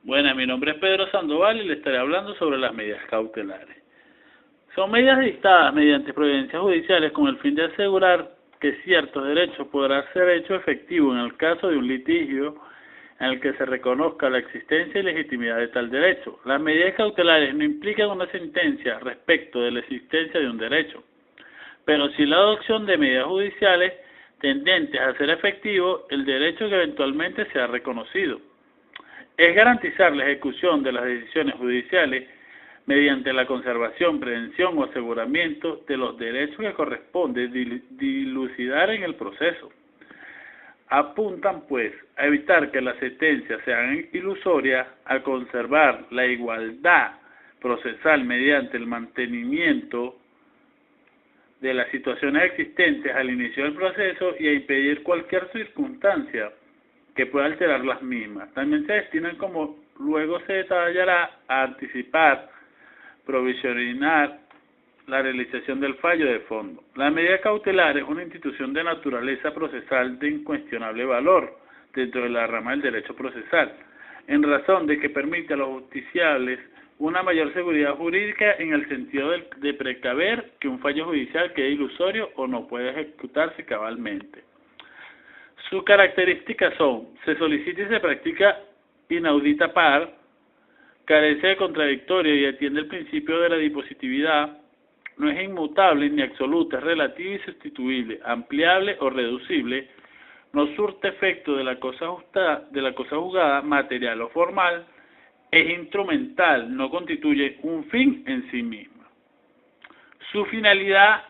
Bueno, mi nombre es Pedro Sandoval y le estaré hablando sobre las medidas cautelares. Son medidas dictadas mediante providencias judiciales con el fin de asegurar que ciertos derechos podrán ser hechos efectivos en el caso de un litigio en el que se reconozca la existencia y legitimidad de tal derecho. Las medidas cautelares no implican una sentencia respecto de la existencia de un derecho, pero sí la adopción de medidas judiciales tendentes a hacer efectivo el derecho que eventualmente sea reconocido. Es garantizar la ejecución de las decisiones judiciales mediante la conservación, prevención o aseguramiento de los derechos que corresponde dilucidar en el proceso. Apuntan, pues, a evitar que las sentencias sean ilusorias, a conservar la igualdad procesal mediante el mantenimiento de las situaciones existentes al inicio del proceso y a impedir cualquier circunstancia que pueda alterar las mismas. También se destinan, como luego se detallará, a anticipar, provisionar la realización del fallo de fondo. La medida cautelar es una institución de naturaleza procesal de incuestionable valor dentro de la rama del derecho procesal, en razón de que permite a los justiciables una mayor seguridad jurídica en el sentido de precaver que un fallo judicial quede ilusorio o no pueda ejecutarse cabalmente. Sus características son: se solicita y se practica inaudita par, carece de contradictorio y atiende el principio de la dispositividad, no es inmutable ni absoluta, es relativa y sustituible, ampliable o reducible, no surte efecto de la cosa juzgada, material o formal, es instrumental, no constituye un fin en sí misma. Su finalidad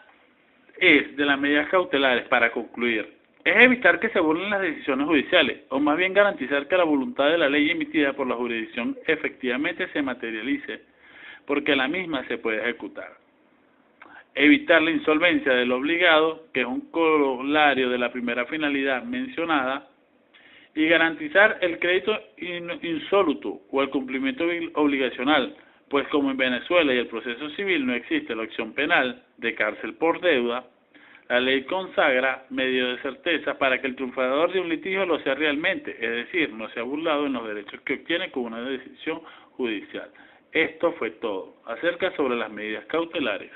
es, de las medidas cautelares, para concluir, es evitar que se burlen las decisiones judiciales, o más bien garantizar que la voluntad de la ley emitida por la jurisdicción efectivamente se materialice, porque la misma se puede ejecutar. Evitar la insolvencia del obligado, que es un corolario de la primera finalidad mencionada, y garantizar el crédito insoluto o el cumplimiento obligacional, pues como en Venezuela y el proceso civil no existe la opción penal de cárcel por deuda, la ley consagra medios de certeza para que el triunfador de un litigio lo sea realmente, es decir, no sea burlado en los derechos que obtiene con una decisión judicial. Esto fue todo acerca sobre las medidas cautelares.